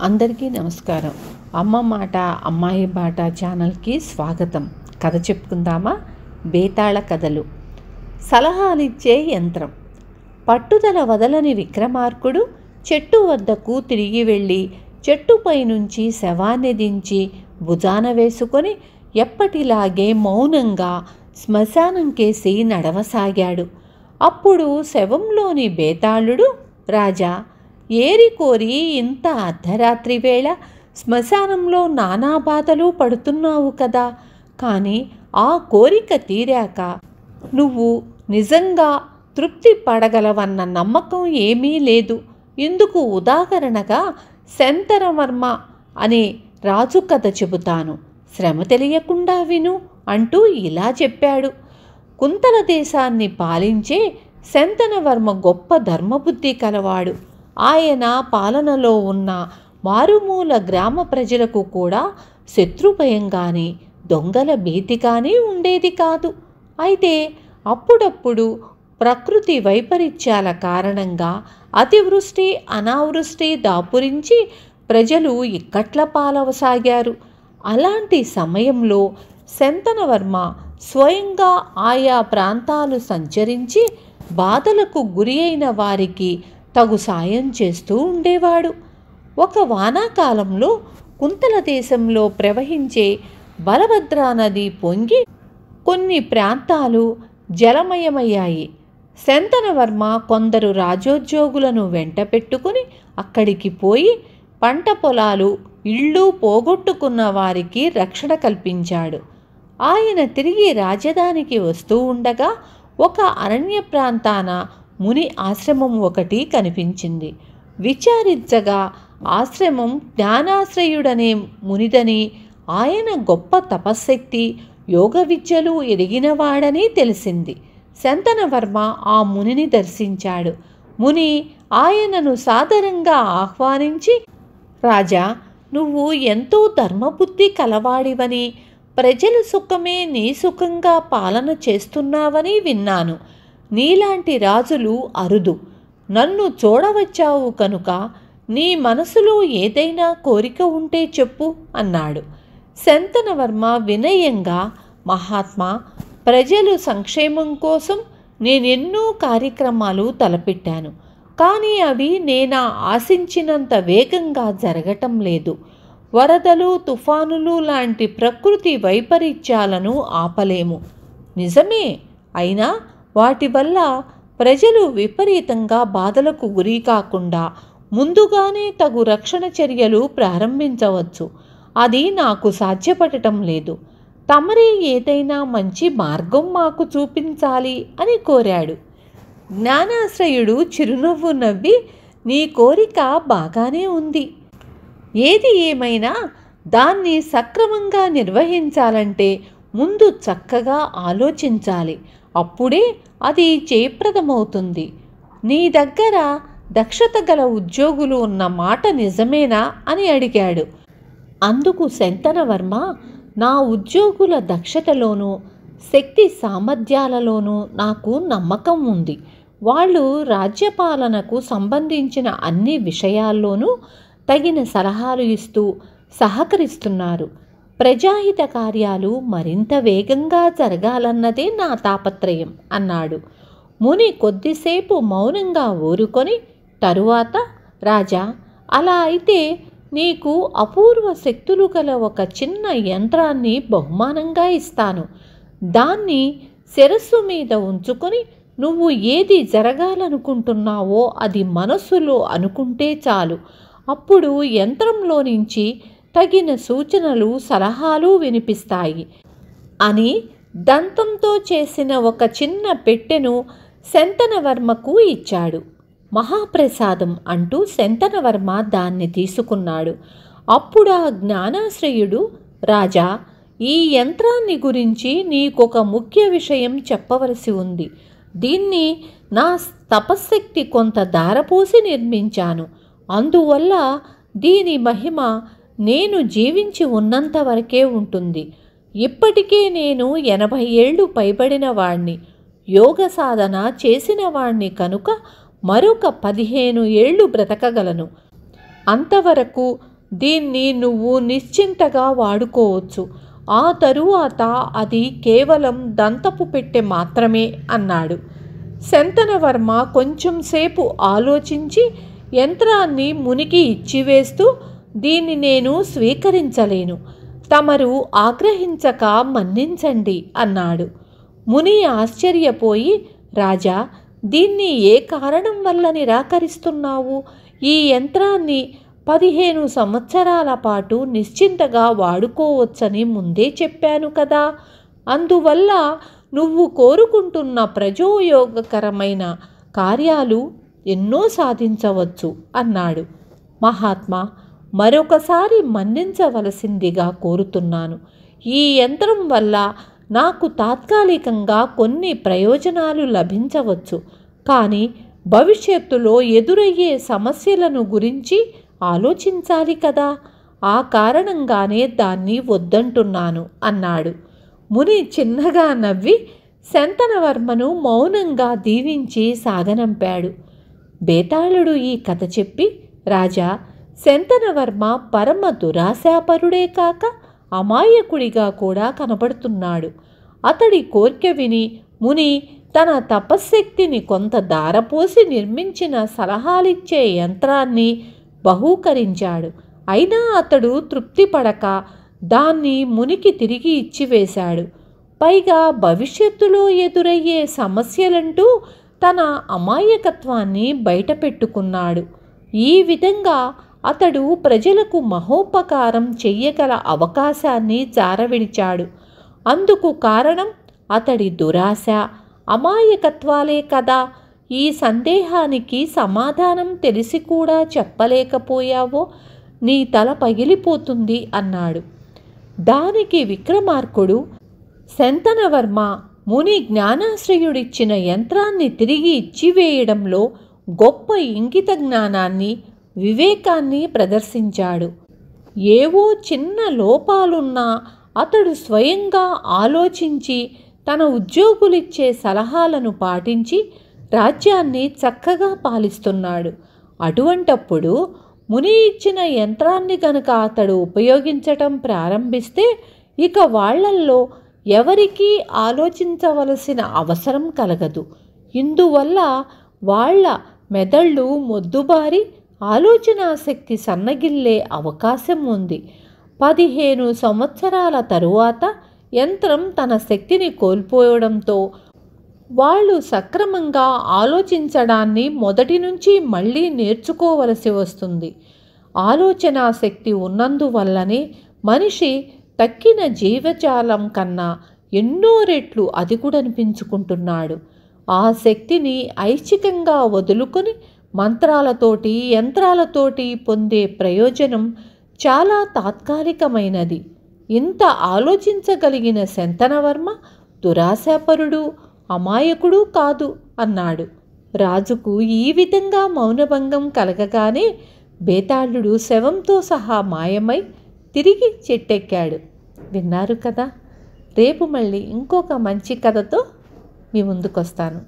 అందరికీ నమస్కారం. అమ్మ మాట అమ్మాయి బాట ఛానల్కి స్వాగతం. కథ చెప్పుకుందామా? బేతాళ కథలు. సలహాలిచ్చే యంత్రం. పట్టుదల వదలని విక్రమార్కుడు చెట్టు వద్దకు తిరిగి వెళ్ళి చెట్టుపై నుంచి శవాన్ని దించి భుజాన వేసుకొని ఎప్పటిలాగే మౌనంగా శ్మశానం కేసి నడవసాగాడు. అప్పుడు శవంలోని బేతాళుడు, రాజా, ఏరి కోరి ఇంత అర్ధరాత్రి వేళ శ్మశానంలో నానా బాధలు పడుతున్నావు కదా, కానీ ఆ కోరిక తీరాక నువ్వు నిజంగా తృప్తి పడగలవన్న నమ్మకం ఏమీ లేదు. ఇందుకు ఉదాహరణగా శంతనవర్మ అనే రాజు కథ చెబుతాను, శ్రమ తెలియకుండా విను అంటూ ఇలా చెప్పాడు. కుంతల దేశాన్ని పాలించే శంతనవర్మ గొప్ప ధర్మబుద్ధి కలవాడు. ఆయన పాలనలో ఉన్న మారుమూల గ్రామ ప్రజలకు కూడా శత్రుభయం కానీ దొంగల భీతి కానీ ఉండేది కాదు. అయితే అప్పుడప్పుడు ప్రకృతి వైపరీత్యాల కారణంగా అతివృష్టి అనావృష్టి దాపురించి ప్రజలు ఇక్కట్ల పాలవసాగారు. అలాంటి సమయంలో శంతనవర్మ స్వయంగా ఆయా ప్రాంతాలు సంచరించి బాధలకు గురి అయిన వారికి తగు సాయం చేస్తూ ఉండేవాడు. ఒక వానాకాలంలో కుంతల దేశంలో ప్రవహించే బలభద్రా నది పొంగి కొన్ని ప్రాంతాలు జలమయమయ్యాయి. శంతనవర్మ కొందరు రాజోద్యోగులను వెంట పెట్టుకుని అక్కడికి పోయి పంట పొలాలు, ఇళ్ళు పోగొట్టుకున్న వారికి రక్షణ కల్పించాడు. ఆయన తిరిగి రాజధానికి వస్తూ ఉండగా ఒక అరణ్య ప్రాంతాన ముని ఆశ్రమం ఒకటి కనిపించింది. విచారించగా ఆశ్రమం జ్ఞానాశ్రయుడనే మునిదని, ఆయన గొప్ప తపశ్శక్తి, యోగ విద్యలు ఎరిగినవాడని తెలిసింది. శంతనవర్మ ఆ మునిని దర్శించాడు. ముని ఆయనను సాదరంగా ఆహ్వానించి, రాజా, నువ్వు ఎంతో ధర్మబుద్ధి కలవాడివని, ప్రజల సుఖమే నీ సుఖంగా పాలన చేస్తున్నావని విన్నాను. నీలాంటి రాజులు అరుదు. నన్ను చూడవచ్చావు కనుక నీ మనసులో ఏదైనా కోరిక ఉంటే చెప్పు అన్నాడు. శంతనవర్మ వినయంగా, మహాత్మా, ప్రజలు సంక్షేమం కోసం నేనెన్నో కార్యక్రమాలు తలపెట్టాను. కానీ అవి నేను ఆశించినంత వేగంగా జరగటం లేదు. వరదలు, తుఫానులు లాంటి ప్రకృతి వైపరీత్యాలను ఆపలేము, నిజమే. అయినా వాటి వల్ల ప్రజలు విపరీతంగా బాధలకు గురి కాకుండా ముందుగానే తగు రక్షణ చర్యలు ప్రారంభించవచ్చు. అది నాకు సాధ్యపడటం లేదు. తమరే ఏదైనా మంచి మార్గం మాకు చూపించాలి అని కోరాడు. జ్ఞానాశ్రయుడు చిరునవ్వు నవ్వి, నీ కోరిక బాగానే ఉంది. ఏది ఏమైనా దాన్ని సక్రమంగా నిర్వహించాలంటే ముందు చక్కగా ఆలోచించాలి. అప్పుడే అది జయప్రదమవుతుంది. నీ దగ్గర దక్షత గల ఉద్యోగులు ఉన్న మాట నిజమేనా అని అడిగాడు. అందుకు శంతనవర్మ, నా ఉద్యోగుల దక్షతలోనూ శక్తి సామర్థ్యాలలోనూ నాకు నమ్మకం ఉంది. వాళ్ళు రాజ్యపాలనకు సంబంధించిన అన్ని విషయాల్లోనూ తగిన సలహాలు ఇస్తూ సహకరిస్తున్నారు. ప్రజాహిత కార్యాలు మరింత వేగంగా జరగాలన్నదే నా తాపత్రయం అన్నాడు. ముని కొద్దిసేపు మౌనంగా ఊరుకొని తరువాత, రాజా, అలా అయితే నీకు అపూర్వ శక్తులు గల ఒక చిన్న యంత్రాన్ని బహుమానంగా ఇస్తాను. దాన్ని శిరస్సు మీద ఉంచుకొని నువ్వు ఏది జరగాలనుకుంటున్నావో అది మనస్సులో అనుకుంటే చాలు. అప్పుడు యంత్రంలో నుంచి తగిన సూచనలు, సలహాలు వినిపిస్తాయి అని దంతంతో చేసిన ఒక చిన్న పెట్టెను శంతనవర్మకు ఇచ్చాడు. మహాప్రసాదం అంటూ శంతనవర్మ దాన్ని తీసుకున్నాడు. అప్పుడు ఆ జ్ఞానాశ్రయుడు, రాజా, ఈ యంత్రాన్ని గురించి నీకొక ముఖ్య విషయం చెప్పవలసి ఉంది. దీన్ని నా తపశ్శక్తి కొంత ధారపోసి నిర్మించాను. అందువల్ల దీని మహిమ నేను జీవించి ఉన్నంత వరకే ఉంటుంది. ఇప్పటికే నేను 80 ఏళ్ళు పైబడిన వాణ్ణి, యోగ సాధన చేసిన వాణ్ణి కనుక మరొక 15 ఏళ్ళు బ్రతకగలను. అంతవరకు దీన్ని నువ్వు నిశ్చింతగా వాడుకోవచ్చు. ఆ తరువాత అది కేవలం దంతపు పెట్టె మాత్రమే అన్నాడు. శంతనవర్మ కొంచెంసేపు ఆలోచించి యంత్రాన్ని మునికి ఇచ్చివేస్తూ, దీన్ని నేను స్వీకరించలేను, తమరు ఆగ్రహించక మన్నించండి అన్నాడు. ముని ఆశ్చర్యపోయి, రాజా, దీన్ని ఏ కారణం వల్ల నిరాకరిస్తున్నావు? ఈ యంత్రాన్ని 15 సంవత్సరాల పాటు నిశ్చింతగా వాడుకోవచ్చని ముందే చెప్పాను కదా. అందువల్ల నువ్వు కోరుకుంటున్న ప్రజోయోగకరమైన కార్యాలు ఎన్నో సాధించవచ్చు అన్నాడు. మహాత్మా, మరొకసారి మన్నించవలసిందిగా కోరుతున్నాను. ఈ యంత్రం వల్ల నాకు తాత్కాలికంగా కొన్ని ప్రయోజనాలు లభించవచ్చు, కానీ భవిష్యత్తులో ఎదురయ్యే సమస్యలను గురించి ఆలోచించాలి కదా. ఆ కారణంగానే దాన్ని వద్దంటున్నాను అన్నాడు. ముని చిన్నగా నవ్వి శంతనవర్మను మౌనంగా దీవించి సాగనంపాడు. బేతాళుడు ఈ కథ చెప్పి, రాజా, శంతనవర్మ పరమ దురాశాపరుడే కాక అమాయకుడిగా కూడా కనబడుతున్నాడు. అతడి కోర్కె విని ముని తన తపశ్శక్తిని కొంత దారపోసి నిర్మించిన సలహాలిచ్చే యంత్రాన్ని బహూకరించాడు. అయినా అతడు తృప్తి పడక దాన్ని మునికి తిరిగి ఇచ్చివేశాడు. పైగా భవిష్యత్తులో ఎదురయ్యే సమస్యలంటూ తన అమాయకత్వాన్ని బయటపెట్టుకున్నాడు. ఈ విధంగా అతడు ప్రజలకు మహోపకారం చెయ్యగల అవకాశాన్ని జారవిడిచాడు. అందుకు కారణం అతడి దురాశ, అమాయకత్వాలే కదా. ఈ సందేహానికి సమాధానం తెలిసి కూడా చెప్పలేకపోయావో నీ తల పగిలిపోతుంది అన్నాడు. దానికి విక్రమార్కుడు, శంతనవర్మ ముని జ్ఞానాశ్రయుడిచ్చిన యంత్రాన్ని తిరిగి ఇచ్చివేయడంలో గొప్ప ఇంగిత జ్ఞానాన్ని, వివేకాన్ని ప్రదర్శించాడు. ఏవో చిన్న లోపాలున్నా అతడు స్వయంగా ఆలోచించి తన ఉద్యోగులిచ్చే సలహాలను పాటించి రాజ్యాన్ని చక్కగా పాలిస్తున్నాడు. అటువంటప్పుడు ముని ఇచ్చిన యంత్రాన్ని గనుక అతడు ఉపయోగించటం ప్రారంభిస్తే ఇక వాళ్లల్లో ఎవరికీ ఆలోచించవలసిన అవసరం కలగదు. ఇందువల్ల వాళ్ళ మెదళ్ళు మొద్దుబారి ఆలోచనాశక్తి సన్నగిల్లే అవకాశం ఉంది. 15 సంవత్సరాల తరువాత యంత్రం తన శక్తిని కోల్పోవడంతో వాళ్ళు సక్రమంగా ఆలోచించడాన్ని మొదటి నుంచి మళ్ళీ నేర్చుకోవలసి వస్తుంది. ఆలోచనా శక్తి ఉన్నందువల్లనే మనిషి తక్కిన జీవజాలం కన్నా ఎన్నో రెట్లు అధికుడనిపించుకుంటున్నాడు. ఆ శక్తిని ఐచ్ఛికంగా వదులుకొని మంత్రాలతోటి, యంత్రాలతోటి పొందే ప్రయోజనం చాలా తాత్కాలికమైనది. ఇంత ఆలోచించగలిగిన శంతనవర్మ దురాశాపరుడు, అమాయకుడు కాదు అన్నాడు. రాజుకు ఈ విధంగా మౌనభంగం కలగగానే బేతాళుడు శవంతో సహా మాయమై తిరిగి చెట్టెక్కాడు. విన్నారు కదా. రేపు మళ్ళీ ఇంకొక మంచి కథతో మీ ముందుకొస్తాను.